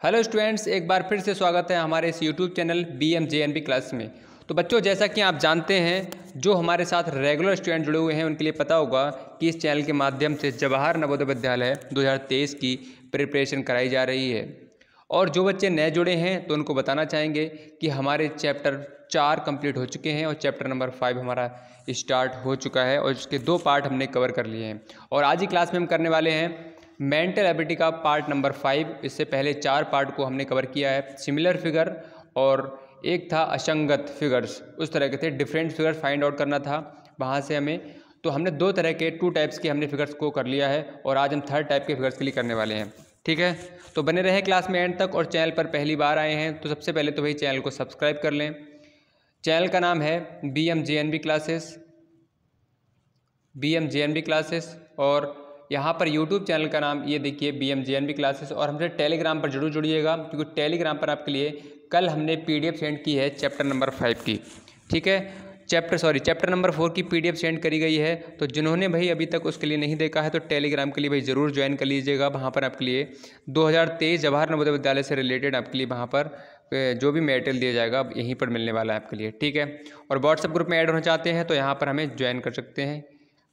Hello students, एक बार फिर से स्वागत है हमारे इस यूट्यूब चैनल BMJNB क्लास में। तो बच्चों, जैसा कि आप जानते हैं, जो हमारे साथ रेगुलर स्टूडेंट जुड़े हुए हैं उनके लिए पता होगा कि इस चैनल के माध्यम से जवाहर नवोदय विद्यालय 2023 की प्रिपरेशन कराई जा रही है। और जो बच्चे नए जुड़े हैं तो उनको बताना चाहेंगे कि हमारे चैप्टर 4 कंप्लीट हो चुके हैं और चैप्टर नंबर 5 हमारा स्टार्ट हो चुका है और इसके 2 पार्ट हमने कवर कर लिए हैं। और आज ही क्लास में हम करने वाले हैं मेंटल एबिलिटी का पार्ट नंबर 5। इससे पहले 4 पार्ट को हमने कवर किया है। सिमिलर फिगर और एक था असंगत फिगर्स, उस तरह के थे। डिफरेंट फिगर्स फाइंड आउट करना था वहाँ से हमें। तो हमने 2 तरह के 2 टाइप्स के हमने फिगर्स को कर लिया है और आज हम 3rd टाइप के फिगर्स के लिए करने वाले हैं। ठीक है, तो बने रहे क्लास में एंड तक। और चैनल पर पहली बार आए हैं तो सबसे पहले तो भाई चैनल को सब्सक्राइब कर लें। चैनल का नाम है BMJNB क्लासेस और यहाँ पर यूट्यूब चैनल का नाम ये देखिए BMJNB क्लासेस। और हमसे टेलीग्राम पर जरूर जुड़िएगा, क्योंकि टेलीग्राम पर आपके लिए कल हमने PDF सेंड की है चैप्टर नंबर 5 की। ठीक है, चैप्टर नंबर 4 की PDF सेंड करी गई है। तो जिन्होंने भाई अभी तक उसके लिए नहीं देखा है तो टेलीग्राम के लिए भाई ज़रूर ज्वाइन कर लीजिएगा। वहाँ पर आपके लिए 2023 जवाहर नवोदय विद्यालय से रिलेटेड आपके लिए वहाँ पर जो भी मटेरियल दिया जाएगा यहीं पर मिलने वाला है आपके लिए। ठीक है, और व्हाट्सएप ग्रुप में ऐड होना चाहते हैं तो यहाँ पर हमें ज्वाइन कर सकते हैं।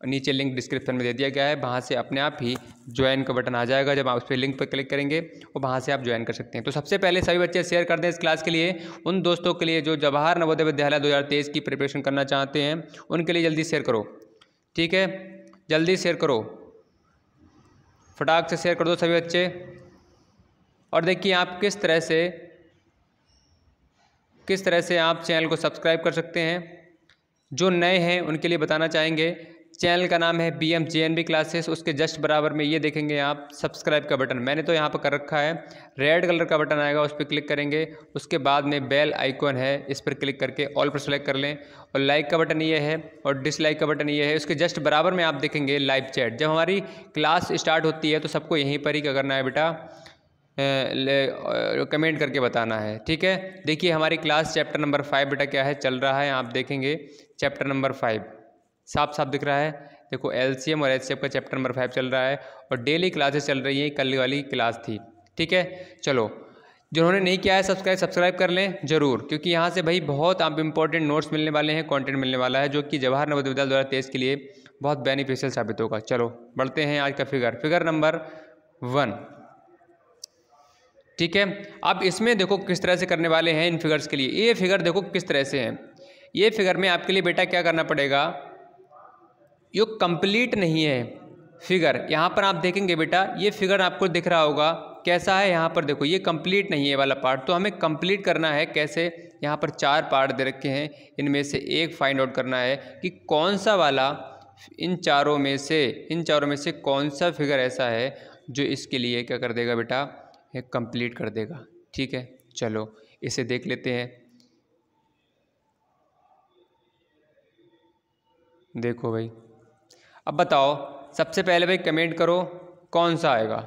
नीचे लिंक डिस्क्रिप्शन में दे दिया गया है, वहाँ से अपने आप ही ज्वाइन का बटन आ जाएगा। जब आप उस पर लिंक पर क्लिक करेंगे और वहाँ से आप ज्वाइन कर सकते हैं। तो सबसे पहले सभी बच्चे शेयर कर दें इस क्लास के लिए उन दोस्तों के लिए जो जवाहर नवोदय विद्यालय 2023 की प्रिपरेशन करना चाहते हैं। उनके लिए जल्दी शेयर करो। ठीक है, जल्दी शेयर करो, फटाक से शेयर कर दो सभी बच्चे। और देखिए आप किस तरह से आप चैनल को सब्सक्राइब कर सकते हैं। जो नए हैं उनके लिए बताना चाहेंगे, चैनल का नाम है BMJNB क्लासेस। उसके जस्ट बराबर में ये देखेंगे आप सब्सक्राइब का बटन, मैंने तो यहाँ पर कर रखा है। रेड कलर का बटन आएगा, उस पर क्लिक करेंगे। उसके बाद में बेल आइकॉन है, इस पर क्लिक करके ऑल पर सेलेक्ट कर लें। और लाइक का बटन ये है और डिसलाइक का बटन ये है। उसके जस्ट बराबर में आप देखेंगे लाइव चैट। जब हमारी क्लास स्टार्ट होती है तो सबको यहीं पर ही क्या करना है बेटा, कमेंट करके बताना है। ठीक है, देखिए हमारी क्लास चैप्टर नंबर 5 बेटा क्या है चल रहा है। आप देखेंगे चैप्टर नंबर 5 साफ साफ दिख रहा है। देखो LCM और HCF का चैप्टर नंबर 5 चल रहा है और डेली क्लासेस चल रही हैं। कल वाली क्लास थी। ठीक है, चलो जिन्होंने नहीं किया है सब्सक्राइब कर लें ज़रूर, क्योंकि यहाँ से भाई बहुत आप इंपॉर्टेंट नोट्स मिलने वाले हैं, कंटेंट मिलने वाला है जो कि जवाहर नवोदय विद्यालय 2023 के लिए बहुत बेनिफिशियल साबित होगा। चलो बढ़ते हैं आज का फिगर नंबर 1। ठीक है, अब इसमें देखो किस तरह से करने वाले हैं इन फिगर्स के लिए। ये फिगर देखो किस तरह से हैं। ये फिगर में आपके लिए बेटा क्या करना पड़ेगा, ये कंप्लीट नहीं है फिगर। यहाँ पर आप देखेंगे बेटा ये फिगर आपको दिख रहा होगा कैसा है। यहाँ पर देखो ये कंप्लीट नहीं है वाला पार्ट, तो हमें कंप्लीट करना है कैसे। यहाँ पर 4 पार्ट दे रखे हैं, इनमें से एक फाइंड आउट करना है कि कौन सा वाला इन चारों में से कौन सा फिगर ऐसा है जो इसके लिए क्या कर देगा बेटा, ये कंप्लीट कर देगा। ठीक है, चलो इसे देख लेते हैं। देखो भाई, अब बताओ सबसे पहले भाई कमेंट करो कौन सा आएगा,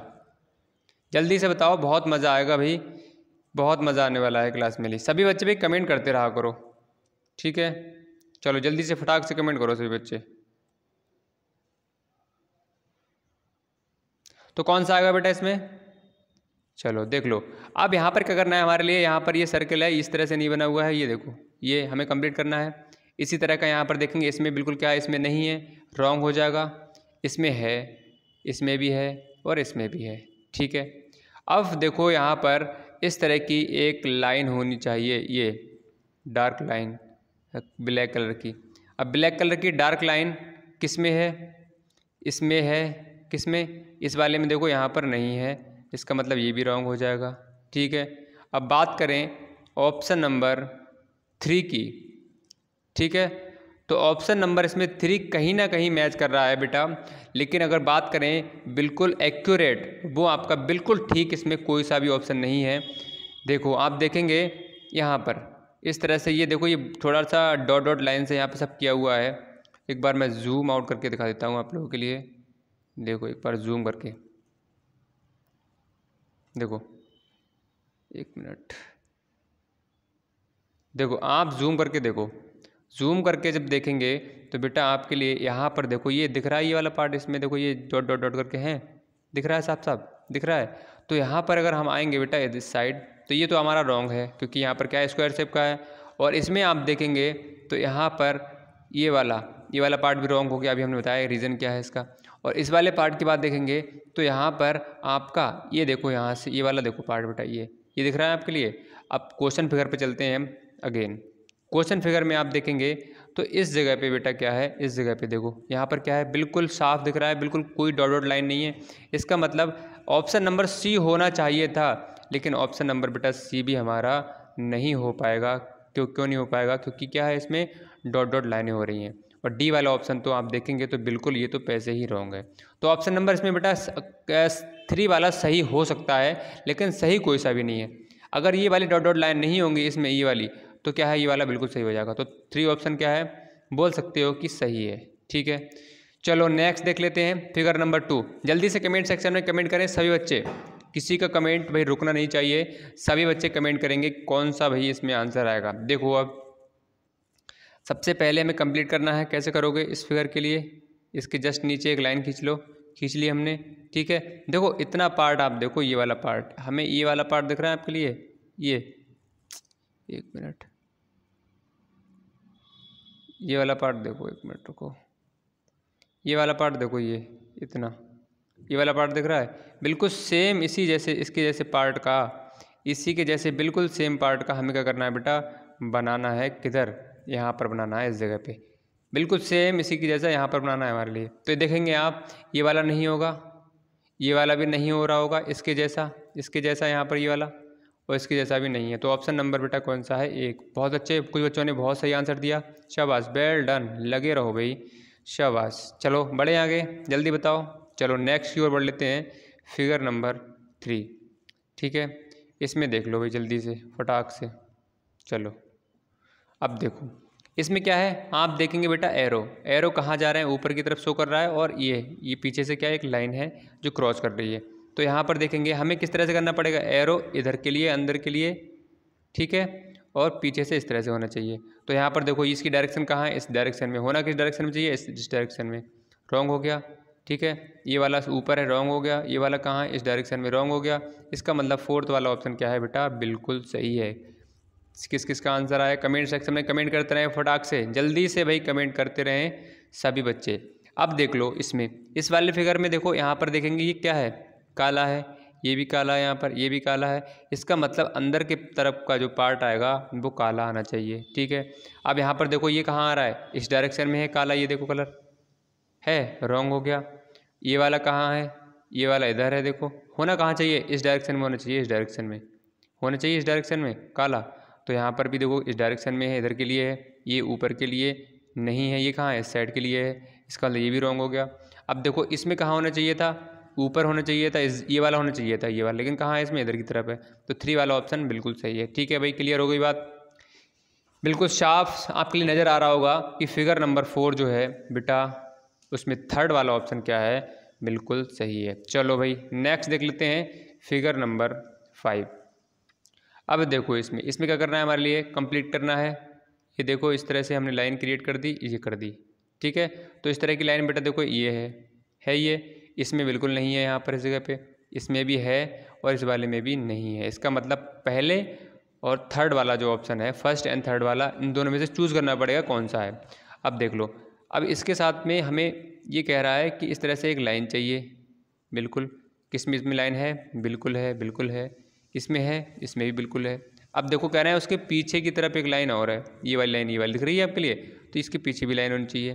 जल्दी से बताओ। बहुत मज़ा आएगा भाई, बहुत मज़ा आने वाला है क्लास में। सभी बच्चे भाई कमेंट करते रहा करो। ठीक है, चलो जल्दी से फटाक से कमेंट करो सभी बच्चे। तो कौन सा आएगा बेटा इसमें, चलो देख लो। अब यहाँ पर क्या करना है हमारे लिए, यहाँ पर ये सर्कल है, इस तरह से नहीं बना हुआ है। ये देखो ये हमें कंप्लीट करना है। इसी तरह का यहाँ पर देखेंगे, इसमें बिल्कुल क्या है, इसमें नहीं है, रॉन्ग हो जाएगा। इसमें है, इसमें भी है और इसमें भी है। ठीक है, अब देखो यहाँ पर इस तरह की एक लाइन होनी चाहिए, ये डार्क लाइन ब्लैक कलर की। अब ब्लैक कलर की डार्क लाइन किस में है, इसमें है। किस में, इस वाले में देखो यहाँ पर नहीं है, इसका मतलब ये भी रॉन्ग हो जाएगा। ठीक है, अब बात करें ऑप्शन नंबर 3 की। ठीक है, तो ऑप्शन नंबर इसमें 3 कहीं ना कहीं मैच कर रहा है बेटा, लेकिन अगर बात करें बिल्कुल एक्यूरेट, वो आपका बिल्कुल ठीक, इसमें कोई सा भी ऑप्शन नहीं है। देखो आप देखेंगे यहाँ पर इस तरह से, ये देखो ये थोड़ा सा डॉट डॉट लाइन से यहाँ पर सब किया हुआ है। एक बार मैं जूम आउट करके दिखा देता हूँ आप लोगों के लिए। देखो एक बार जूम करके देखो, 1 मिनट, देखो आप जूम करके देखो। जूम करके जब देखेंगे तो बेटा आपके लिए यहाँ पर देखो ये दिख रहा है, ये वाला पार्ट, इसमें देखो ये डॉट डॉट डॉट करके हैं, दिख रहा है, साफ साफ दिख रहा है। तो यहाँ पर अगर हम आएंगे बेटा इस साइड, तो ये तो हमारा रॉन्ग है क्योंकि यहाँ पर क्या है, स्क्वायर शेप का है। और इसमें आप देखेंगे तो यहाँ पर ये वाला पार्ट भी रॉन्ग हो गया। अभी हमने बताया रीज़न क्या है इसका। और इस वाले पार्ट की बात देखेंगे तो यहाँ पर आपका ये देखो, यहाँ से ये वाला देखो पार्ट बेटा, ये दिख रहा है आपके लिए। अब क्वेश्चन फिगर पे चलते हैं हम अगेन। क्वेश्चन फिगर में आप देखेंगे तो इस जगह पे बेटा क्या है, इस जगह पे देखो यहाँ पर क्या है, बिल्कुल साफ दिख रहा है, बिल्कुल कोई डॉट डॉट लाइन नहीं है। इसका मतलब ऑप्शन नंबर सी होना चाहिए था, लेकिन ऑप्शन नंबर बेटा सी भी हमारा नहीं हो पाएगा। क्यों नहीं हो पाएगा? क्योंकि क्या है, इसमें डॉट डॉट लाइनें हो रही हैं। और डी वाला ऑप्शन तो आप देखेंगे तो बिल्कुल ये तो पैसे ही रॉन्ग है। तो ऑप्शन नंबर इसमें बेटा 3 वाला सही हो सकता है, लेकिन सही कोई सा भी नहीं है। अगर ये वाली डॉट डॉट लाइन नहीं होंगी इसमें, ये वाली, तो क्या है, ये वाला बिल्कुल सही हो जाएगा। तो 3 ऑप्शन क्या है, बोल सकते हो कि सही है। ठीक है, चलो नेक्स्ट देख लेते हैं फिगर नंबर 2। जल्दी से कमेंट सेक्शन में कमेंट करें सभी बच्चे, किसी का कमेंट भाई रुकना नहीं चाहिए, सभी बच्चे कमेंट करेंगे कौन सा भाई इसमें आंसर आएगा। देखो अब सबसे पहले हमें कंप्लीट करना है। कैसे करोगे इस फिगर के लिए, इसके जस्ट नीचे एक लाइन खींच लो, खींच ली हमने। ठीक है, देखो इतना पार्ट आप देखो, ये वाला पार्ट, हमें ये वाला पार्ट दिख रहा है आपके लिए, ये 1 मिनट, ये वाला पार्ट देखो, 1 मिनट रुको, ये वाला पार्ट देखो, ये इतना, ये वाला पार्ट दिख रहा है, बिल्कुल सेम इसी जैसे, इसके जैसे पार्ट का, इसी के जैसे बिल्कुल सेम पार्ट का हमें क्या करना है बेटा, बनाना है। किधर, यहाँ पर बनाना है, इस जगह पे बिल्कुल सेम इसी की जैसा यहाँ पर बनाना है हमारे लिए। तो ये देखेंगे आप, ये वाला नहीं होगा, ये वाला भी नहीं हो रहा होगा इसके जैसा यहाँ पर ये वाला, और इसके जैसा भी नहीं है। तो ऑप्शन नंबर बेटा कौन सा है, 1। बहुत अच्छे, कुछ बच्चों ने बहुत सही आंसर दिया, शाबाश, वेल डन, लगे रहो भाई, शाबाश। चलो बढ़े आगे, जल्दी बताओ। चलो नेक्स्ट की ओर बढ़ लेते हैं, फिगर नंबर 3। ठीक है, इसमें देख लो भाई जल्दी से, फटाक से। चलो अब देखो इसमें क्या है, आप देखेंगे बेटा एरो कहाँ जा रहे हैं, ऊपर की तरफ शो कर रहा है, और ये पीछे से क्या है, एक लाइन है जो क्रॉस कर रही है। तो यहाँ पर देखेंगे हमें किस तरह से करना पड़ेगा, एरो इधर के लिए, अंदर के लिए, ठीक है, और पीछे से इस तरह से होना चाहिए। तो यहाँ पर देखो इसकी डायरेक्शन कहाँ है, इस डायरेक्शन में होना, किस डायरेक्शन में चाहिए, इस डायरेक्शन में। रॉन्ग हो गया, ठीक है, ये वाला ऊपर है, रॉन्ग हो गया, ये वाला कहाँ है, इस डायरेक्शन में, रॉन्ग हो गया। इसका मतलब 4th वाला ऑप्शन क्या है बेटा, बिल्कुल सही है। किस किस का आंसर आया, कमेंट सेक्शन में कमेंट करते रहें फटाक से, जल्दी से भाई कमेंट करते रहें सभी बच्चे। अब देख लो इसमें, इस वाले फिगर में देखो, यहाँ पर देखेंगे ये क्या है, काला है, ये भी काला है, यहाँ पर ये भी काला है। इसका मतलब अंदर के तरफ का जो पार्ट आएगा वो काला आना चाहिए। ठीक है, अब यहाँ पर देखो ये कहाँ आ रहा है, इस डायरेक्शन में है काला, ये देखो कलर है, रॉन्ग हो गया। ये वाला कहाँ है, ये वाला इधर है, देखो होना कहाँ चाहिए, इस डायरेक्शन में होना चाहिए, इस डायरेक्शन में होना चाहिए, इस डायरेक्शन में काला। तो यहाँ पर भी देखो इस डायरेक्शन में है, इधर के लिए है, ये ऊपर के लिए नहीं है, ये कहाँ है, इस साइड के लिए है। इसका मतलब ये भी रॉन्ग हो गया। अब देखो इसमें कहाँ होना चाहिए था, ऊपर होना चाहिए था, ये वाला होना चाहिए था, ये वाला, लेकिन कहाँ है, इसमें इधर की तरफ है। तो 3 वाला ऑप्शन बिल्कुल सही है। ठीक है भाई, क्लियर हो गई बात, बिल्कुल साफ आपके लिए नज़र आ रहा होगा कि फिगर नंबर 4 जो है बेटा, उसमें 3rd वाला ऑप्शन क्या है, बिल्कुल सही है। चलो भाई नेक्स्ट देख लेते हैं, फिगर नंबर 5। अब देखो इसमें क्या करना है, हमारे लिए कंप्लीट करना है। ये देखो इस तरह से हमने लाइन क्रिएट कर दी, ये कर दी। ठीक है, तो इस तरह की लाइन बेटा देखो ये है ये, इसमें बिल्कुल नहीं है, यहाँ पर इस जगह पे, इसमें भी है और इस वाले में भी नहीं है। इसका मतलब पहले और 3rd वाला जो ऑप्शन है, 1st एंड 3rd वाला, इन दोनों में से चूज़ करना पड़ेगा कौन सा है। अब देख लो, अब इसके साथ में हमें ये कह रहा है कि इस तरह से एक लाइन चाहिए, बिल्कुल, किसमें इसमें लाइन है, बिल्कुल है, बिल्कुल है, इसमें है, इसमें भी बिल्कुल है। अब देखो कह रहे हैं उसके पीछे की तरफ एक लाइन और है, ये वाली लाइन, ये वाली दिख रही है आपके लिए, तो इसके पीछे भी लाइन होनी चाहिए।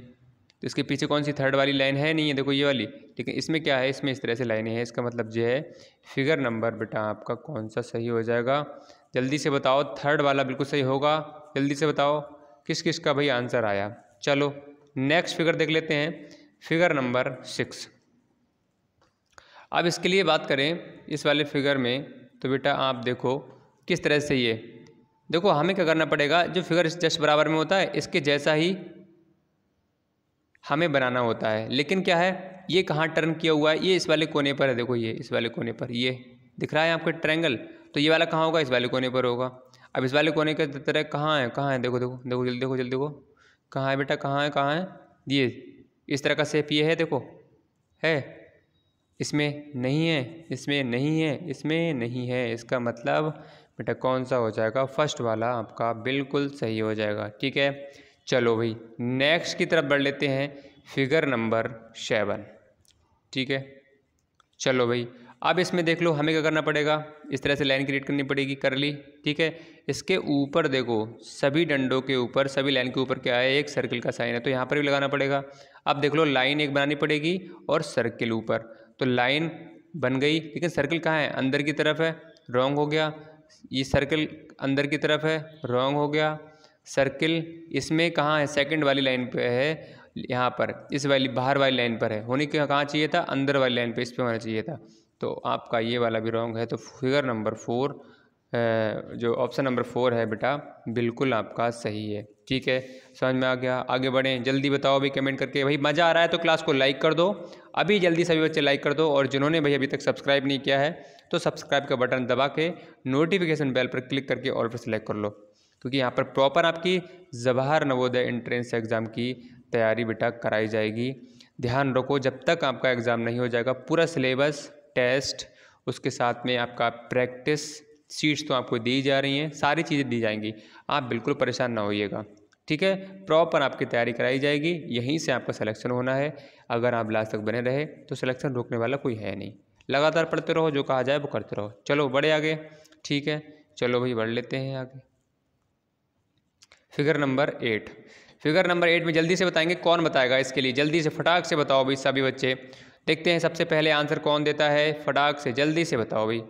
तो इसके पीछे कौन सी 3rd वाली लाइन है, नहीं है, देखो ये वाली, लेकिन इसमें क्या है, इसमें इस तरह से लाइनें हैं। इसका मतलब ये है फिगर नंबर बेटा आपका कौन सा सही हो जाएगा, जल्दी से बताओ। 3rd वाला बिल्कुल सही होगा, जल्दी से बताओ किस किस का भाई आंसर आया। चलो नेक्स्ट फिगर देख लेते हैं, फिगर नंबर 6। अब इसके लिए बात करें इस वाले फिगर में, तो बेटा आप देखो किस तरह से, ये देखो हमें क्या करना पड़ेगा, जो फिगर इस जस्ट बराबर में होता है इसके जैसा ही हमें बनाना होता है। लेकिन क्या है, ये कहाँ टर्न किया हुआ है, ये इस वाले कोने पर है, देखो ये इस वाले कोने पर, ये दिख रहा है आपको ट्रायंगल, तो ये वाला कहाँ होगा, इस वाले कोने पर होगा। अब इस वाले कोने के तरह कहाँ है, देखो देखो देखो जल्दी देखो, जल्दी देखो, कहाँ है बेटा, कहाँ है, ये इस तरह का शेप ये है, देखो है, इसमें नहीं है, इसमें नहीं है, इसमें नहीं है। इसका मतलब बेटा कौन सा हो जाएगा? फर्स्ट वाला आपका बिल्कुल सही हो जाएगा। ठीक है, चलो भाई नेक्स्ट की तरफ बढ़ लेते हैं, फिगर नंबर 7। ठीक है, चलो भाई अब इसमें देख लो हमें क्या करना पड़ेगा, इस तरह से लाइन क्रिएट करनी पड़ेगी, कर ली। ठीक है, इसके ऊपर देखो सभी डंडों के ऊपर, सभी लाइन के ऊपर क्या है? एक सर्किल का साइन है, तो यहाँ पर भी लगाना पड़ेगा। अब देख लो लाइन एक बनानी पड़ेगी और सर्किल ऊपर, तो लाइन बन गई, लेकिन सर्किल कहाँ है? अंदर की तरफ है, रॉन्ग हो गया। ये सर्किल अंदर की तरफ है, रॉन्ग हो गया। सर्किल इसमें कहाँ है? सेकंड वाली लाइन पे है, यहाँ पर इस वाली बाहर वाली लाइन पर है, होने के कहाँ चाहिए था? अंदर वाली लाइन पे, इस पे होना चाहिए था। तो आपका ये वाला भी रॉन्ग है। तो फिगर नंबर 4 जो ऑप्शन नंबर 4 है बेटा बिल्कुल आपका सही है। ठीक है, समझ में आ गया? आगे बढ़ें, जल्दी बताओ भाई कमेंट करके। भाई मज़ा आ रहा है तो क्लास को लाइक कर दो, अभी जल्दी सभी बच्चे लाइक कर दो। और जिन्होंने भाई अभी तक सब्सक्राइब नहीं किया है तो सब्सक्राइब का बटन दबा के नोटिफिकेशन बेल पर क्लिक करके ऑल पर सेलेक्ट कर लो, क्योंकि यहाँ पर प्रॉपर आपकी जवाहर नवोदय एंट्रेंस एग्ज़ाम की तैयारी बेटा कराई जाएगी। ध्यान रखो, जब तक आपका एग्ज़ाम नहीं हो जाएगा पूरा सिलेबस, टेस्ट, उसके साथ में आपका प्रैक्टिस शीट्स तो आपको दी जा रही हैं, सारी चीज़ें दी जाएंगी, आप बिल्कुल परेशान ना होइएगा। ठीक है, प्रॉपर आपकी तैयारी कराई जाएगी, यहीं से आपका सिलेक्शन होना है। अगर आप लास्ट तक बने रहे तो सिलेक्शन रोकने वाला कोई है नहीं। लगातार पढ़ते रहो, जो कहा जाए वो करते रहो। चलो बढ़े आगे। ठीक है, चलो भाई बढ़ लेते हैं आगे। फिगर नंबर 8, फिगर नंबर 8 में जल्दी से बताएंगे, कौन बताएगा इसके लिए? जल्दी से फटाक से बताओ भाई सभी बच्चे। देखते हैं सबसे पहले आंसर कौन देता है, फटाक से जल्दी से बताओ भाई।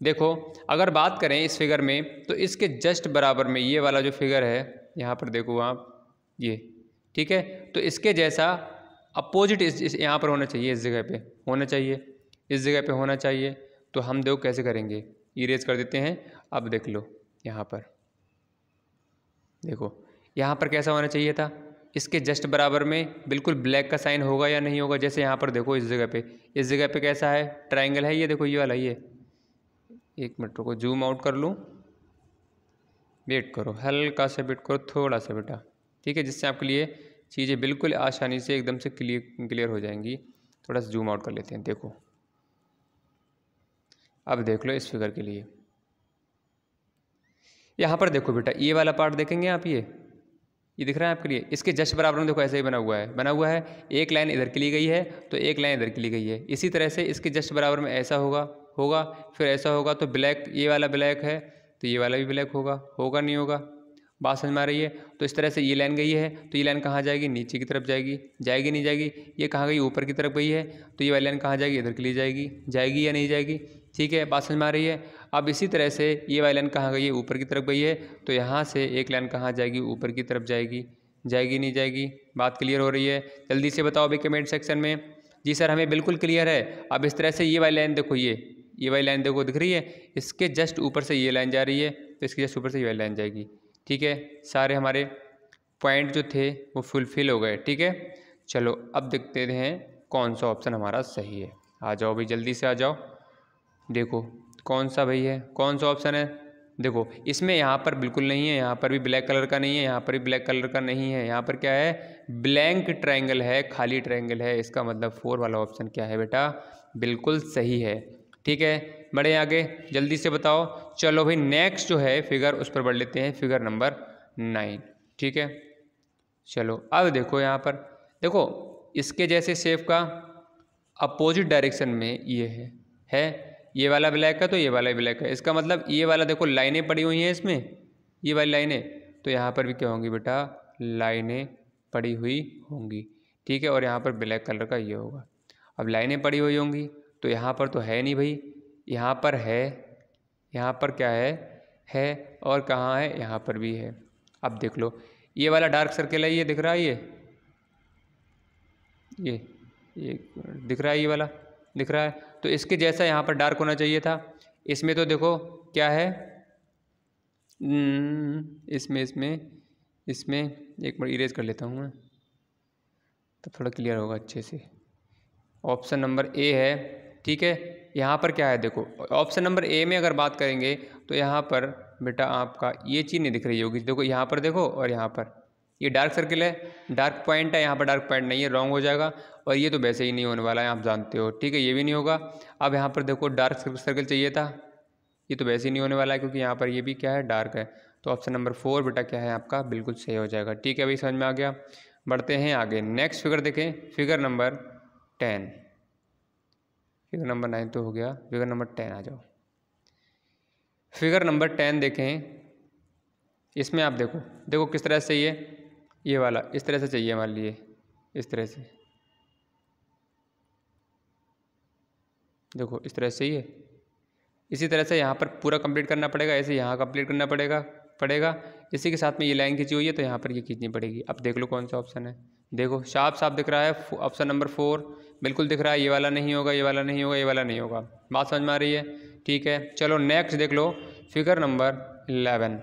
देखो अगर बात करें इस फिगर में तो इसके जस्ट बराबर में ये वाला जो फिगर है, यहाँ पर देखो आप ये, ठीक है, तो इसके जैसा अपोजिट इस यहाँ पर होना चाहिए, इस जगह पे होना चाहिए, इस जगह पे होना चाहिए। तो हम देखो कैसे करेंगे, इरेज कर देते हैं। अब देख लो यहाँ पर, देखो यहाँ पर कैसा होना चाहिए था? इसके जस्ट बराबर में बिल्कुल ब्लैक का साइन होगा या नहीं होगा? जैसे यहाँ पर देखो इस जगह पे कैसा है? ट्रायंगल है, ये देखो ये वाला, ये एक मिनट रुको, जूम आउट कर लूँ, वेट करो, हल्का सा वेट करो, थोड़ा सा बेटा। ठीक है, जिससे आपके लिए चीज़ें बिल्कुल आसानी से एकदम से क्लियर हो जाएंगी। थोड़ा सा जूम आउट कर लेते हैं। देखो अब देख लो इस फिगर के लिए, यहाँ पर देखो बेटा ये वाला पार्ट देखेंगे आप, ये दिख रहा है आपके लिए? इसके जस्ट बराबर में देखो ऐसे ही बना हुआ है, एक लाइन इधर की ली गई है तो एक लाइन इधर की ली गई है। इसी तरह से इसके जस्ट बराबर में ऐसा होगा, फिर ऐसा होगा, तो ब्लैक, ये वाला ब्लैक है तो ये वाला भी ब्लैक होगा नहीं होगा? बात समझ में आ रही है? तो इस तरह से ये लाइन गई है तो ये लाइन कहाँ जाएगी? नीचे की तरफ जाएगी नहीं जाएगी? ये कहाँ गई? ऊपर की तरफ गई है, तो ये वाली लाइन कहाँ जाएगी? इधर के लिए जाएगी या नहीं जाएगी? ठीक है, बात समझ में आ रही है? अब इसी तरह से ये वाली लाइन कहाँ गई है? ऊपर की तरफ गई है, तो यहाँ से एक लाइन कहाँ जाएगी? ऊपर की तरफ जाएगी नहीं जाएगी? बात क्लियर हो रही है? जल्दी से बताओ अभी कमेंट सेक्शन में। जी सर हमें बिल्कुल क्लियर है। अब इस तरह से ये वाली लाइन देखो, ये वाली लाइन देखो दिख रही है, इसके जस्ट ऊपर से ये लाइन जा रही है, तो इसके जस्ट ऊपर से ये वाली लाइन जाएगी। ठीक है, सारे हमारे पॉइंट जो थे वो फुलफिल हो गए। ठीक है, चलो अब देखते हैं कौन सा ऑप्शन हमारा सही है। आ जाओ भाई जल्दी से आ जाओ, देखो कौन सा भाई है, कौन सा ऑप्शन है? देखो इसमें यहाँ पर बिल्कुल नहीं है, यहाँ पर भी ब्लैक कलर का नहीं है, यहाँ पर भी ब्लैक कलर का नहीं है, यहाँ पर क्या है? ब्लैंक ट्रायंगल है, खाली ट्रायंगल है। इसका मतलब 4 वाला ऑप्शन क्या है बेटा? बिल्कुल सही है। ठीक है, बढ़े आगे, जल्दी से बताओ। चलो भाई नेक्स्ट जो है फिगर उस पर बढ़ लेते हैं, फिगर नंबर 9। ठीक है, चलो अब देखो यहाँ पर, देखो इसके जैसे शेप का अपोजिट डायरेक्शन में ये है, ये वाला ब्लैक है तो ये वाला ब्लैक है। इसका मतलब ये वाला देखो लाइनें पड़ी हुई हैं इसमें, ये वाली लाइनें, तो यहाँ पर भी क्या होंगी बेटा? लाइनें पड़ी हुई होंगी। ठीक है, और यहाँ पर ब्लैक कलर का ये होगा। अब लाइनें पड़ी हुई होंगी तो यहाँ पर तो है नहीं भाई, यहाँ पर है, यहाँ पर क्या है और कहाँ है? यहाँ पर भी है। अब देख लो ये वाला डार्क सर्किल है, ये दिख रहा है, ये दिख रहा है, ये वाला दिख रहा है, तो इसके जैसा यहाँ पर डार्क होना चाहिए था। इसमें तो देखो क्या है, इसमें एक बार इरेज कर लेता हूँ मैं, तो थोड़ा क्लियर होगा अच्छे से। ऑप्शन नंबर ए है। ठीक है, यहाँ पर क्या है? देखो ऑप्शन नंबर ए में अगर बात करेंगे तो यहाँ पर बेटा आपका ये चीज़ नहीं दिख रही होगी। देखो यहाँ पर देखो और यहाँ पर, ये डार्क सर्किल है, डार्क पॉइंट है, यहाँ पर डार्क पॉइंट नहीं है, रॉन्ग हो जाएगा। और ये तो वैसे ही नहीं होने वाला है, आप जानते हो, ठीक है, ये भी नहीं होगा। अब यहाँ पर देखो डार्क सर्किल चाहिए था, ये तो वैसे ही नहीं होने वाला है क्योंकि यहाँ पर ये भी क्या है, डार्क है। तो ऑप्शन नंबर 4 बेटा क्या है आपका, बिल्कुल सही हो जाएगा। ठीक है भाई, समझ में आ गया। बढ़ते हैं आगे, नेक्स्ट फिगर देखें, फिगर नंबर 10। फिगर नंबर 9 तो हो गया, फिगर नंबर 10 आ जाओ। फिगर नंबर 10 देखें, इसमें आप देखो, देखो किस तरह से ये वाला इस तरह से चाहिए मान लिए, इस तरह से, देखो इस तरह से ही है। इसी तरह से यहाँ पर पूरा कंप्लीट करना पड़ेगा, ऐसे यहाँ कंप्लीट करना पड़ेगा। इसी के साथ में ये लाइन खींची हुई है तो यहाँ पर ये खींचनी पड़ेगी। अब देख लो कौन सा ऑप्शन है, देखो साफ साफ दिख रहा है, ऑप्शन नंबर 4 बिल्कुल दिख रहा है। ये वाला नहीं होगा, ये वाला नहीं होगा, ये वाला नहीं होगा। बात समझ में आ रही है? ठीक है, चलो नेक्स्ट देख लो, फिगर नंबर 11।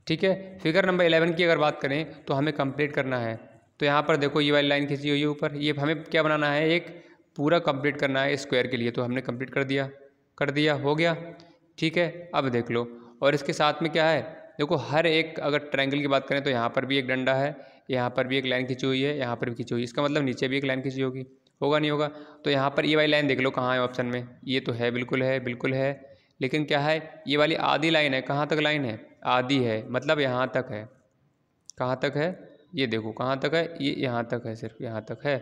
ठीक है, फिगर नंबर 11 की अगर बात करें तो हमें कंप्लीट करना है। तो यहाँ पर देखो ये वाली लाइन खींची हुई है ऊपर, ये हमें क्या बनाना है, एक पूरा कंप्लीट करना है स्क्वायर के लिए। तो हमने कंप्लीट कर दिया, हो गया। ठीक है, अब देख लो, और इसके साथ में क्या है, देखो हर एक, अगर ट्रायंगल की बात करें तो यहाँ पर भी एक डंडा है, यहाँ पर भी एक लाइन खींची हुई है, यहाँ पर भी खींची हुई है, इसका मतलब नीचे भी एक लाइन खींची होगी, होगा नहीं होगा? तो यहाँ पर ये वाली लाइन देख लो कहाँ है ऑप्शन में, ये तो है, बिल्कुल है, लेकिन क्या है, ये वाली आधी लाइन है। कहाँ तक लाइन है, आधी है, मतलब यहाँ तक है। कहाँ तक है, ये देखो कहाँ तक है, ये यहाँ तक है, सिर्फ यहाँ तक है।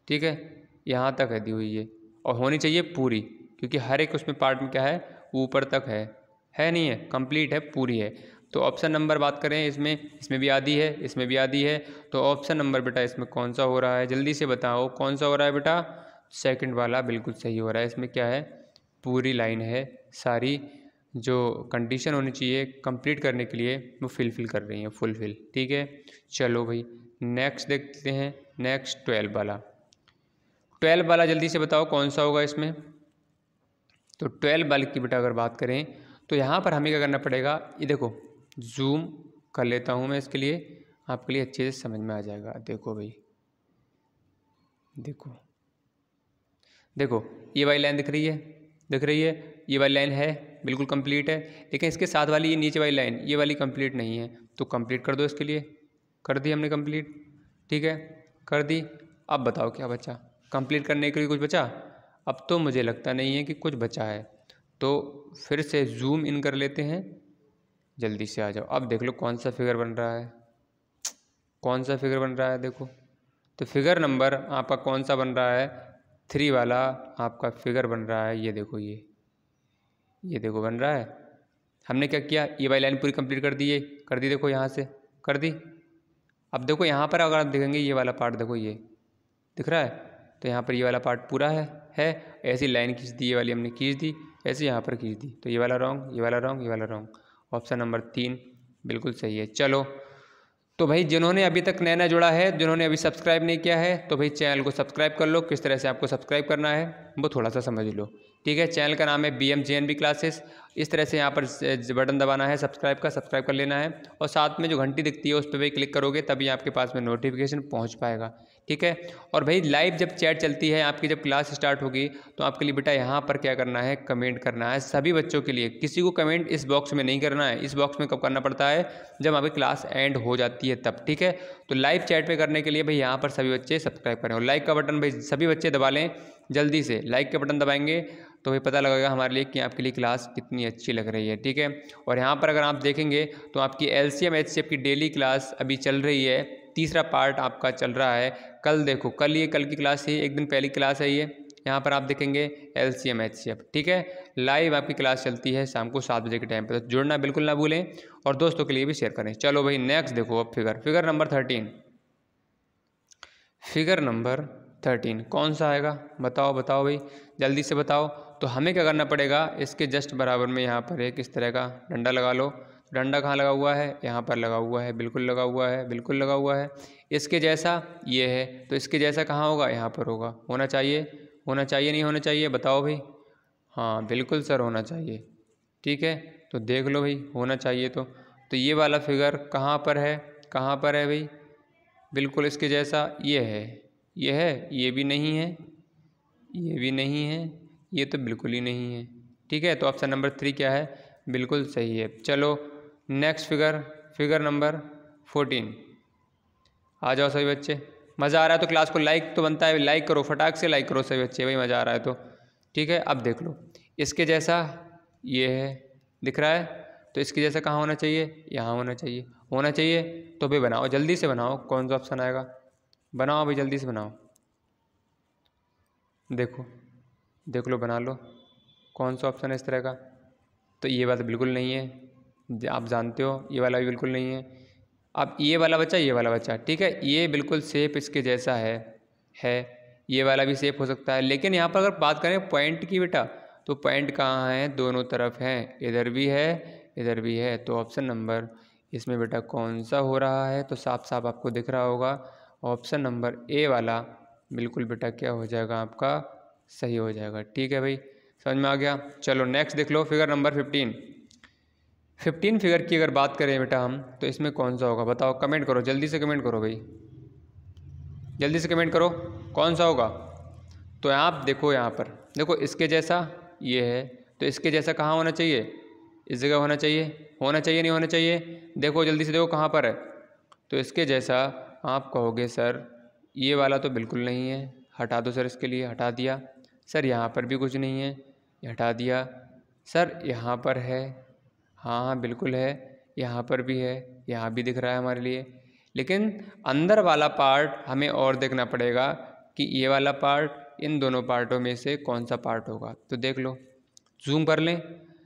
ठीक है, यहाँ तक है दी हुई ये, और होनी चाहिए पूरी, क्योंकि हर एक उसमें पार्ट में क्या है, ऊपर तक है नहीं है, कंप्लीट है, पूरी है। तो ऑप्शन नंबर बात करें, इसमें भी आधी है, इसमें भी आधी है। तो ऑप्शन नंबर बेटा इसमें कौन सा हो रहा है, जल्दी से बताओ कौन सा हो रहा है बेटा? सेकंड वाला बिल्कुल सही हो रहा है। इसमें क्या है, पूरी लाइन है, सारी जो कंडीशन होनी चाहिए कंप्लीट करने के लिए वो फिल कर रही हैं, फुलफिल। ठीक है, चलो भाई नेक्स्ट देखते हैं, नेक्स्ट 12 वाला। 12 वाला जल्दी से बताओ कौन सा होगा इसमें? तो 12 वाले की बेटा अगर बात करें तो यहाँ पर हमें क्या करना पड़ेगा, ये देखो जूम कर लेता हूँ मैं इसके लिए, आपके लिए अच्छे से समझ में आ जाएगा। देखो भाई, देखो ये वाली लाइन दिख रही है, ये वाली लाइन है, बिल्कुल कंप्लीट है। लेकिन इसके साथ वाली ये नीचे वाली लाइन, ये वाली कंप्लीट नहीं है, तो कंप्लीट कर दो इसके लिए। कर दी हमने कंप्लीट, ठीक है, कर दी। अब बताओ क्या बचा, कंप्लीट करने के लिए कुछ बचा? अब तो मुझे लगता नहीं है कि कुछ बचा है, तो फिर से जूम इन कर लेते हैं, जल्दी से आ जाओ। अब देख लो कौन सा फिगर बन रहा है, कौन सा फिगर बन रहा है, देखो। तो फिगर नंबर आपका कौन सा बन रहा है, 3 वाला आपका फिगर बन रहा है। ये देखो, ये देखो बन रहा है। हमने क्या किया, ये वाली लाइन पूरी कंप्लीट कर दी, देखो यहाँ से कर दी। अब देखो यहाँ पर अगर आप देखेंगे, ये वाला पार्ट देखो, ये दिख रहा है, तो यहाँ पर ये वाला पार्ट पूरा है। ऐसी लाइन खींच दी, ये वाली हमने खींच दी, ऐसे यहाँ पर खींच दी, तो ये वाला रॉन्ग, ये वाला रॉन्ग, ये वाला रॉन्ग। ऑप्शन नंबर 3 बिल्कुल सही है। चलो, तो भाई जिन्होंने अभी तक नया जुड़ा है, जिन्होंने अभी सब्सक्राइब नहीं किया है, तो भाई चैनल को सब्सक्राइब कर लो। किस तरह से आपको सब्सक्राइब करना है वो थोड़ा सा समझ लो, ठीक है। चैनल का नाम है BMJNB क्लासेस। इस तरह से यहाँ पर बटन दबाना है सब्सक्राइब कर लेना है, और साथ में जो घंटी दिखती है उस पर भी क्लिक करोगे तभी आपके पास में नोटिफिकेशन पहुँच पाएगा, ठीक है। और भाई लाइव जब चैट चलती है, आपकी जब क्लास स्टार्ट होगी, तो आपके लिए बेटा यहाँ पर क्या करना है, कमेंट करना है सभी बच्चों के लिए। किसी को कमेंट इस बॉक्स में नहीं करना है, इस बॉक्स में कब करना पड़ता है, जब आपकी क्लास एंड हो जाती है तब, ठीक है। तो लाइव चैट पे करने के लिए भाई यहाँ पर सभी बच्चे सब्सक्राइब करें, और लाइक का बटन भाई सभी बच्चे दबा लें जल्दी से। लाइक का बटन दबाएंगे तो भाई पता लगेगा हमारे लिए कि आपके लिए क्लास कितनी अच्छी लग रही है, ठीक है। और यहाँ पर अगर आप देखेंगे तो आपकी LCM HCF की डेली क्लास अभी चल रही है, तीसरा पार्ट आपका चल रहा है। कल देखो, कल की क्लास है, एक दिन पहली क्लास है ये। यहाँ पर आप देखेंगे LCM HCF, ठीक है। लाइव आपकी क्लास चलती है शाम को 7 बजे के टाइम पर, तो जुड़ना बिल्कुल ना भूलें और दोस्तों के लिए भी शेयर करें। चलो भाई नेक्स्ट देखो, अब फिगर नंबर 13। फिगर नंबर 13 कौन सा आएगा, बताओ भाई जल्दी से बताओ। तो हमें क्या करना पड़ेगा, इसके जस्ट बराबर में यहाँ पर एक इस तरह का डंडा लगा लो। डंडा कहाँ लगा हुआ है, यहाँ पर लगा हुआ है, बिल्कुल लगा हुआ है। इसके जैसा ये है, तो इसके जैसा कहाँ होगा, यहाँ पर होगा। होना चाहिए नहीं होना चाहिए, बताओ भाई। हाँ बिल्कुल सर, होना चाहिए, ठीक है। तो देख लो भाई, होना चाहिए। तो ये वाला फिगर कहाँ पर है भाई, बिल्कुल इसके जैसा ये है, ये भी नहीं है, ये तो बिल्कुल ही नहीं है, ठीक है। तो ऑप्शन नंबर 3 क्या है, बिल्कुल सही है। चलो नेक्स्ट फिगर नंबर 14। आ जाओ सभी बच्चे। मज़ा आ रहा है तो क्लास को लाइक तो बनता है, लाइक करो, फटाक से लाइक करो सभी बच्चे, भाई मज़ा आ रहा है तो। ठीक है, अब देख लो इसके जैसा ये है, दिख रहा है, तो इसके जैसा कहाँ होना चाहिए, यहाँ होना चाहिए। होना चाहिए तो भाई बनाओ, जल्दी से बनाओ, कौन सा ऑप्शन आएगा, बनाओ भाई जल्दी से बनाओ। देखो देख लो, बना लो, कौन सा ऑप्शन है इस तरह का। तो ये बात बिल्कुल नहीं है, आप जानते हो, ये वाला भी बिल्कुल नहीं है। अब ये वाला बच्चा, ये वाला बच्चा, ठीक है, ये बिल्कुल शेप इसके जैसा है। ये वाला भी शेप हो सकता है, लेकिन यहाँ पर अगर बात करें पॉइंट की बेटा, तो पॉइंट कहाँ है, दोनों तरफ हैं, इधर भी है इधर भी है। तो ऑप्शन नंबर इसमें बेटा कौन सा हो रहा है, तो साफ साफ आपको दिख रहा होगा, ऑप्शन नंबर ए वाला बिल्कुल बेटा क्या हो जाएगा आपका, सही हो जाएगा। ठीक है भाई, समझ में आ गया। चलो नेक्स्ट देख लो, फिगर नंबर 15 फिगर की अगर बात करें बेटा हम, तो इसमें कौन सा होगा बताओ, कमेंट करो, जल्दी से कमेंट करो भाई, जल्दी से कमेंट करो, कौन सा होगा। तो आप देखो, यहाँ पर देखो इसके जैसा ये है, तो इसके जैसा कहाँ होना चाहिए, इस जगह होना चाहिए, होना चाहिए नहीं होना चाहिए, देखो जल्दी से देखो कहाँ पर है। तो इसके जैसा आप कहोगे सर ये वाला तो बिल्कुल नहीं है, हटा दो सर, इसके लिए हटा दिया। सर यहाँ पर भी कुछ नहीं है, ये हटा दिया। सर यहाँ पर है, हाँ हाँ बिल्कुल है, यहाँ पर भी है, यहाँ भी दिख रहा है हमारे लिए, लेकिन अंदर वाला पार्ट हमें और देखना पड़ेगा कि ये वाला पार्ट इन दोनों पार्टों में से कौन सा पार्ट होगा। तो देख लो, जूम कर लें,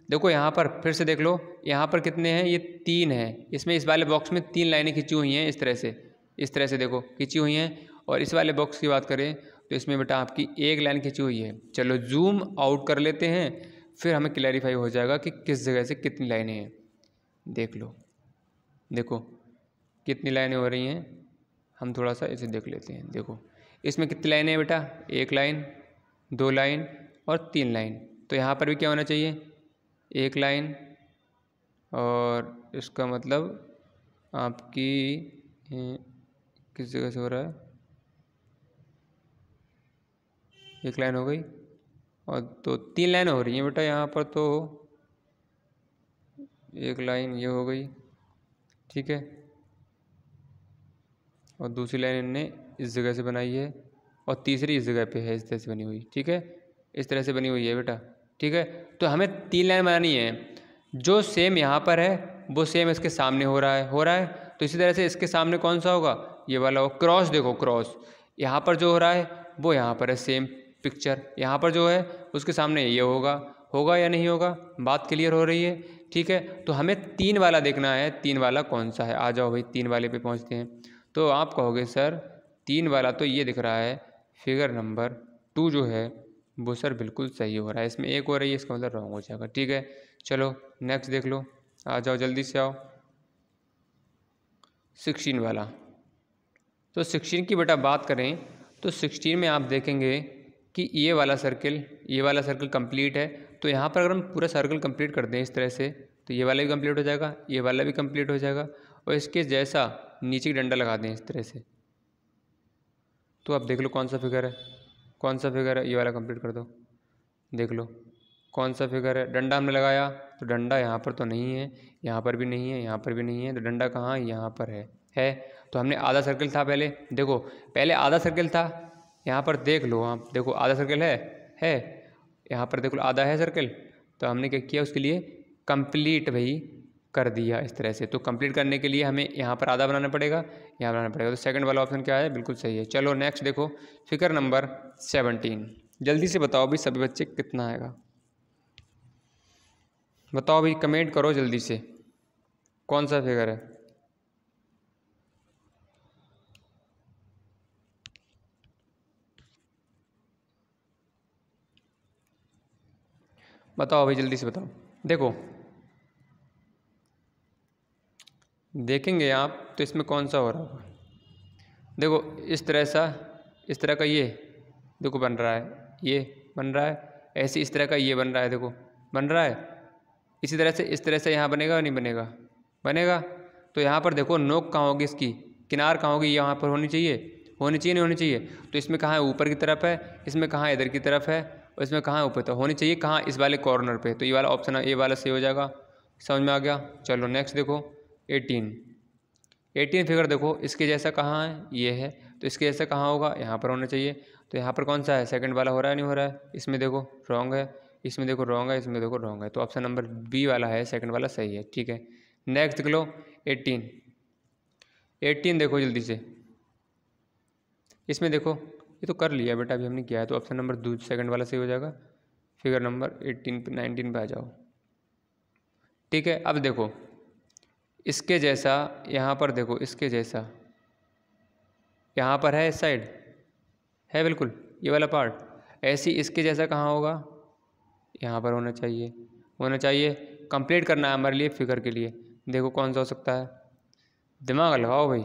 देखो यहाँ पर फिर से देख लो, यहाँ पर कितने हैं, ये 3 हैं, इसमें इस वाले बॉक्स में 3 लाइनें खींची हुई हैं, इस तरह से देखो खींची हुई हैं। और इस वाले बॉक्स की बात करें तो इसमें बेटा आपकी एक लाइन खींची हुई है। चलो जूम आउट कर लेते हैं, फिर हमें क्लैरिफाई हो जाएगा कि किस जगह से कितनी लाइनें हैं। देख लो, देखो कितनी लाइनें हो रही हैं, हम थोड़ा सा इसे देख लेते हैं। देखो इसमें कितनी लाइनें हैं बेटा, 1 लाइन, 2 लाइन और 3 लाइन। तो यहाँ पर भी क्या होना चाहिए, 1 लाइन, और इसका मतलब आपकी किस जगह से हो रहा है, 1 लाइन हो गई, और तो 3 लाइन हो रही हैं बेटा यहाँ पर, तो 1 लाइन ये हो गई, ठीक है, और दूसरी लाइन इनने इस जगह से बनाई है, और तीसरी इस जगह पे है, इस तरह से बनी हुई, ठीक है, इस तरह से बनी हुई है बेटा, ठीक है। तो हमें 3 लाइन बनानी है, जो सेम यहाँ पर है वो सेम इसके सामने हो रहा है, तो इसी तरह से इसके सामने कौन सा होगा, ये वाला हो। क्रॉस देखो, क्रॉस यहाँ पर जो हो रहा है वो यहाँ पर है, सेम पिक्चर यहाँ पर जो है उसके सामने ये होगा या नहीं होगा, बात क्लियर हो रही है, ठीक है। तो हमें 3 वाला देखना है, 3 वाला कौन सा है, आ जाओ भाई 3 वाले पे पहुँचते हैं। तो आप कहोगे सर 3 वाला तो ये दिख रहा है, फिगर नंबर 2 जो है वो सर बिल्कुल सही हो रहा है, इसमें 1 हो रही है, इसका मतलब रॉन्ग हो जाएगा, ठीक है। चलो नेक्स्ट देख लो, आ जाओ जल्दी से आओ, 16 वाला। तो 16 की बेटा बात करें तो 16 में आप देखेंगे कि ये वाला सर्कल कंप्लीट है। तो यहाँ पर अगर हम पूरा सर्कल कंप्लीट कर दें इस तरह से, तो ये वाला भी कंप्लीट हो जाएगा, ये वाला भी कंप्लीट हो जाएगा, और इसके जैसा नीचे की डंडा लगा दें इस तरह से। तो आप देख लो कौन सा फिगर है, ये वाला कंप्लीट कर दो, देख लो कौन सा फिगर है। डंडा हमने लगाया तो डंडा यहाँ पर तो नहीं है, यहाँ पर भी नहीं है, यहाँ पर भी नहीं है, तो डंडा कहाँ है, यहाँ पर है। तो हमने आधा सर्कल था पहले, देखो पहले आधा सर्कल था, यहाँ पर देख लो आप, देखो आधा सर्कल है यहाँ पर देख लो आधा है सर्कल। तो हमने क्या किया, उसके लिए कंप्लीट भाई कर दिया इस तरह से। तो कंप्लीट करने के लिए हमें यहाँ पर आधा बनाना पड़ेगा, यहाँ बनाना पड़ेगा। तो सेकंड वाला ऑप्शन क्या है, बिल्कुल सही है। चलो नेक्स्ट देखो, फिगर नंबर 17। जल्दी से बताओ भाई सभी बच्चे कितना आएगा, बताओ भाई, कमेंट करो जल्दी से, कौन सा फिगर है। बताओ भाई जल्दी से बताओ। देखो देखेंगे आप तो इसमें कौन सा हो रहा होगा, देखो इस तरह का ये देखो बन रहा है, ये बन रहा है, ऐसे इस तरह का ये बन रहा है, देखो बन रहा है। इसी तरह से इस तरह से यहाँ बनेगा या नहीं बनेगा, बनेगा। तो यहाँ पर देखो नोक कहाँ होगी, इसकी किनार कहाँ होगी, यहाँ पर होनी चाहिए नहीं होनी चाहिए। तो इसमें कहाँ है, ऊपर की तरफ है, इसमें कहाँ है, इधर की तरफ है, और इसमें कहाँ है, ऊपर तो होनी चाहिए कहाँ, इस वाले कॉर्नर पे। तो ये वाला ऑप्शन है, ये वाला सही हो जाएगा, समझ में आ गया। चलो नेक्स्ट देखो 18। 18 फिगर देखो इसके जैसा कहाँ है, ये है, तो इसके जैसा कहाँ होगा, यहाँ पर होना चाहिए। तो यहाँ पर कौन सा है, सेकंड वाला हो रहा है नहीं हो रहा है, इसमें देखो रॉन्ग है, इसमें देखो रॉन्ग है, इसमें देखो रॉन्ग है, तो ऑप्शन नंबर बी वाला है, सेकंड वाला सही है। ठीक है, नेक्स्ट देख लो 18 देखो जल्दी से, इसमें देखो ये तो कर लिया बेटा, अभी हमने किया है, तो ऑप्शन नंबर दो सेकंड वाला सही हो जाएगा। फिगर नंबर 19 पे आ जाओ। ठीक है, अब देखो इसके जैसा यहाँ पर देखो, इसके जैसा यहाँ पर है, इस साइड है बिल्कुल ये वाला पार्ट, ऐसी इसके जैसा कहाँ होगा, यहाँ पर होना चाहिए, होना चाहिए। कंप्लीट करना है हमारे लिए फिगर के लिए, देखो कौन सा हो सकता है, दिमाग लगाओ भाई,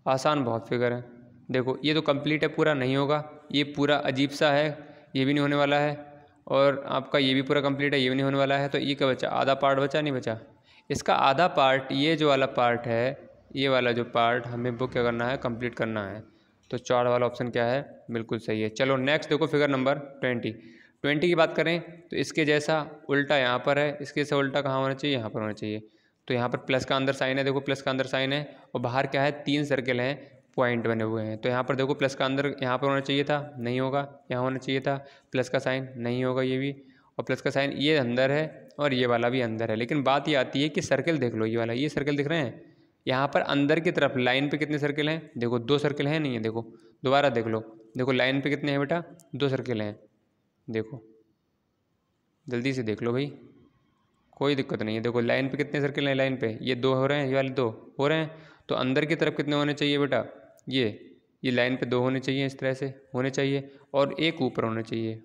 आसान बहुत फिगर है। देखो ये तो कंप्लीट है, पूरा नहीं होगा, ये पूरा अजीब सा है, ये भी नहीं होने वाला है, और आपका ये भी पूरा कंप्लीट है, ये भी नहीं होने वाला है, तो ये क्या बचा, आधा पार्ट बचा नहीं बचा। इसका आधा पार्ट ये जो वाला पार्ट है, ये वाला जो पार्ट हमें वो क्या करना है, कंप्लीट करना है। तो 4 वाला ऑप्शन क्या है, बिल्कुल सही है। चलो नेक्स्ट देखो फिगर नंबर 20 की बात करें तो इसके जैसा उल्टा यहाँ पर है, इसके जैसा उल्टा कहाँ होना चाहिए, यहाँ पर होना चाहिए। तो यहाँ पर प्लस का अंदर साइन है, देखो प्लस का अंदर साइन है, और बाहर क्या है, 3 सर्कल हैं, पॉइंट बने हुए हैं। तो यहाँ पर देखो प्लस का अंदर यहाँ पर होना चाहिए था, नहीं होगा, यहाँ होना चाहिए था, प्लस का साइन नहीं होगा ये भी, और प्लस का साइन ये अंदर है और ये वाला भी अंदर है। लेकिन बात ये आती है कि सर्कल देख लो, ये वाला, ये सर्कल दिख रहे हैं, यहाँ पर अंदर की तरफ लाइन पे कितने सर्कल हैं, देखो 2 सर्कल हैं, नहीं है, देखो दोबारा देख लो, देखो लाइन पे कितने हैं बेटा, 2 सर्कल हैं, देखो जल्दी से देख लो भाई, कोई दिक्कत नहीं है। देखो लाइन पे कितने सर्कल हैं, लाइन पे ये 2 हो रहे हैं, ये वाले 2 हो रहे हैं, तो अंदर की तरफ कितने होने चाहिए बेटा, ये लाइन पे 2 होने चाहिए, इस तरह से होने चाहिए, और एक ऊपर होना चाहिए,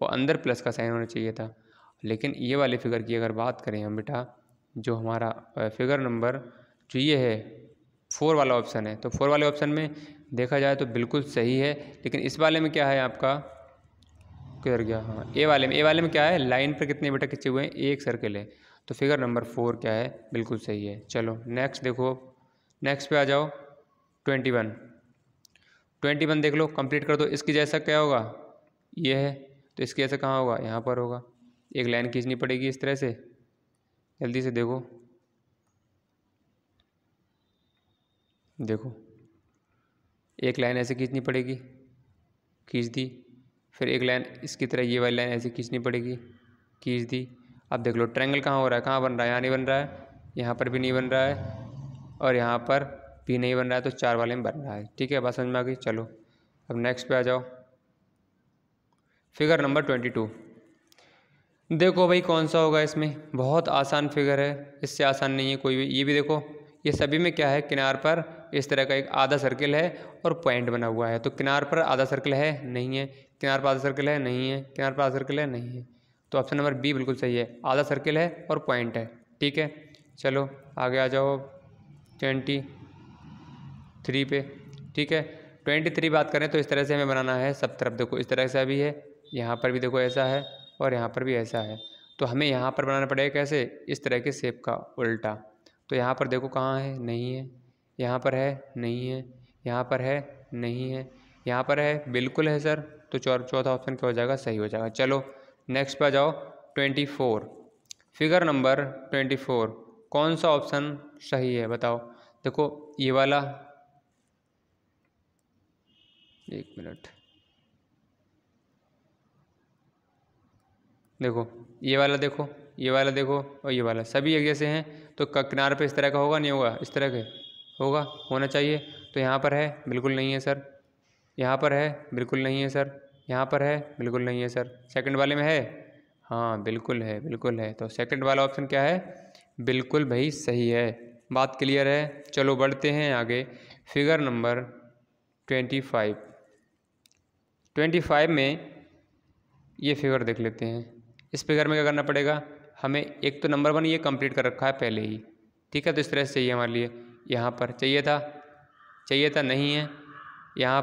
और अंदर प्लस का साइन होना चाहिए था। लेकिन ये वाले फिगर की अगर बात करें हम बेटा, जो हमारा फिगर नंबर जो ये है 4 वाला ऑप्शन है, तो 4 वाले ऑप्शन में देखा जाए तो बिल्कुल सही है। लेकिन इस वाले में क्या है आपका, किधर गया, हाँ ए वाले में क्या है, लाइन पर कितने बेटा खिंचे हुए हैं, एक सर्कल है, तो फिगर नंबर 4 क्या है, बिल्कुल सही है। चलो नेक्स्ट देखो, नेक्स्ट पे आ जाओ 21 देख लो, कंप्लीट कर दो। इसकी जैसा क्या होगा, ये है, तो इसके जैसा कहाँ होगा, यहाँ पर होगा, एक लाइन खींचनी पड़ेगी इस तरह से, जल्दी से देखो, देखो एक लाइन ऐसे खींचनी पड़ेगी, खींच दी, फिर एक लाइन इसकी तरह ये वाली लाइन ऐसे खींचनी पड़ेगी, खींच दी। अब देख लो ट्रायंगल कहाँ हो रहा है, कहाँ बन रहा है, यहाँ नहीं बन रहा है, यहाँ पर भी नहीं बन रहा है, और यहाँ पर भी नहीं बन रहा है, तो 4 वाले में बन रहा है। ठीक है, बात समझ में आ गई। चलो अब नेक्स्ट पे आ जाओ, फिगर नंबर 22 देखो भाई कौन सा होगा, इसमें बहुत आसान फिगर है, इससे आसान नहीं है कोई भी। ये भी देखो, ये सभी में क्या है, किनार पर इस तरह का एक आधा सर्कल है और पॉइंट बना हुआ है। तो किनार पर आधा सर्कल है, नहीं है, किनार पर आधा सर्कल है, नहीं है, किनार पर आधा सर्कल है, नहीं है, तो ऑप्शन नंबर बी बिल्कुल सही है, आधा सर्कल है और पॉइंट है। ठीक है, चलो आगे आ जाओ 23 पे। ठीक है, 23 बात करें तो इस तरह से हमें बनाना है सब तरफ, देखो इस तरह से भी है, यहाँ पर भी देखो ऐसा है, और यहाँ पर भी ऐसा है, तो हमें यहाँ पर बनाना पड़ेगा कैसे, इस तरह के शेप का उल्टा। तो यहाँ पर देखो कहाँ है, नहीं है, यहाँ पर है, नहीं है, यहाँ पर है, नहीं है, यहाँ पर है, बिल्कुल है सर, तो चौथा ऑप्शन क्या हो जाएगा, सही हो जाएगा। चलो नेक्स्ट पे आ जाओ 24, फिगर नंबर 24 कौन सा ऑप्शन सही है बताओ। देखो ये वाला, एक मिनट, देखो ये वाला देखो, ये वाला देखो, और ये वाला सभी एक जैसे हैं, तो किनारे पे इस तरह का होगा, नहीं होगा, इस तरह के होगा, होना चाहिए। तो यहाँ पर है, बिल्कुल नहीं है सर, यहाँ पर है, बिल्कुल नहीं है सर, यहाँ पर है, बिल्कुल नहीं है सर, सेकंड वाले में है, हाँ बिल्कुल है, बिल्कुल है, तो सेकंड वाला ऑप्शन क्या है, बिल्कुल भाई सही है। बात क्लियर है। चलो बढ़ते हैं आगे, फिगर नंबर 25 में ये फिगर देख लेते हैं। इस फिगर में क्या करना पड़ेगा हमें, एक तो नंबर 1 ये कंप्लीट कर रखा है पहले ही, ठीक है, तो इस तरह से चाहिए हमारे लिए, यहाँ पर चाहिए था, नहीं है, यहाँ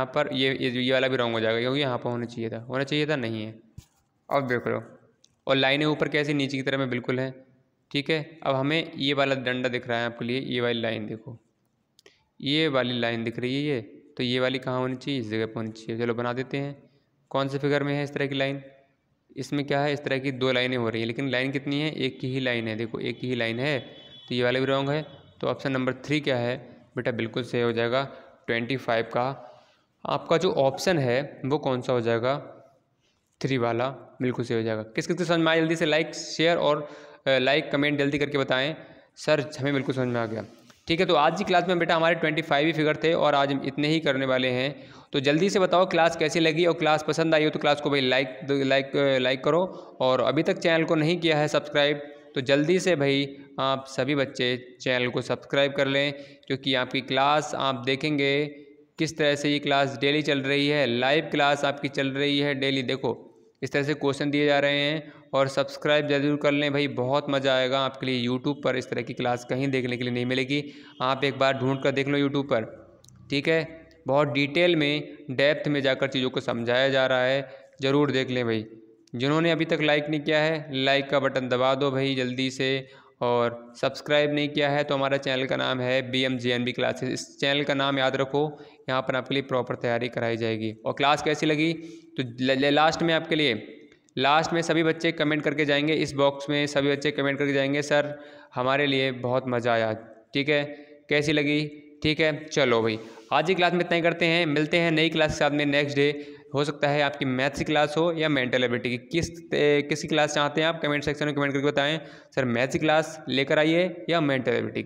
पर ये वाला भी रॉन्ग हो जाएगा, क्योंकि यहाँ पर होना चाहिए था, नहीं है। अब देख लो, और लाइनें ऊपर कैसी, नीचे की तरह में बिल्कुल है। ठीक है, अब हमें ये वाला डंडा दिख रहा है आपके लिए, ये वाली लाइन देखो, ये वाली लाइन दिख रही है ये, तो ये वाली कहाँ होनी चाहिए, इस जगह पर होनी चाहिए। चलो बना देते हैं। कौन से फिगर में है इस तरह की लाइन, इसमें क्या है, इस तरह की 2 लाइनें हो रही हैं, लेकिन लाइन कितनी है, एक ही लाइन है, देखो एक ही लाइन है, तो ये वाला भी रॉन्ग है, तो ऑप्शन नंबर 3 क्या है बेटा, बिल्कुल सही हो जाएगा 25 का आपका जो ऑप्शन है वो कौन सा हो जाएगा, 3 वाला बिल्कुल सही हो जाएगा। किस किस को समझ में आया जल्दी से लाइक शेयर और लाइक कमेंट जल्दी करके बताएं। सर हमें बिल्कुल समझ में आ गया। ठीक है, तो आज की क्लास में बेटा हमारे 25 ही फिगर थे और आज हम इतने ही करने वाले हैं। तो जल्दी से बताओ क्लास कैसी लगी, और क्लास पसंद आई हो तो क्लास को भाई लाइक करो, और अभी तक चैनल को नहीं किया है सब्सक्राइब तो जल्दी से भाई आप सभी बच्चे चैनल को सब्सक्राइब कर लें, क्योंकि आपकी क्लास आप देखेंगे किस तरह से ये क्लास डेली चल रही है, लाइव क्लास आपकी चल रही है डेली। देखो इस तरह से क्वेश्चन दिए जा रहे हैं, और सब्सक्राइब ज़रूर कर लें भाई, बहुत मज़ा आएगा आपके लिए। यूट्यूब पर इस तरह की क्लास कहीं देखने के लिए नहीं मिलेगी, आप एक बार ढूंढ कर देख लो यूट्यूब पर। ठीक है, बहुत डिटेल में डेप्थ में जाकर चीज़ों को समझाया जा रहा है, ज़रूर देख लें भाई। जिन्होंने अभी तक लाइक नहीं किया है लाइक का बटन दबा दो भाई जल्दी से, और सब्सक्राइब नहीं किया है तो हमारा चैनल का नाम है BMJNB क्लासेस, इस चैनल का नाम याद रखो, यहाँ पर आपके लिए प्रॉपर तैयारी कराई जाएगी। और क्लास कैसी लगी तो लास्ट में आपके लिए, लास्ट में सभी बच्चे कमेंट करके जाएंगे, इस बॉक्स में सभी बच्चे कमेंट करके जाएंगे सर हमारे लिए बहुत मज़ा आया। ठीक है, कैसी लगी? ठीक है, चलो भाई आज की क्लास में इतना ही करते हैं, मिलते हैं नई क्लास के साथ में नेक्स्ट डे। हो सकता है आपकी मैथ्स की क्लास हो या मेंटल एबिलिटी की, किसी क्लास चाहते हैं आप कमेंट सेक्शन में कमेंट करके बताएं। सर मैथ्स की क्लास लेकर आइए या मेंटल एबिलिटी।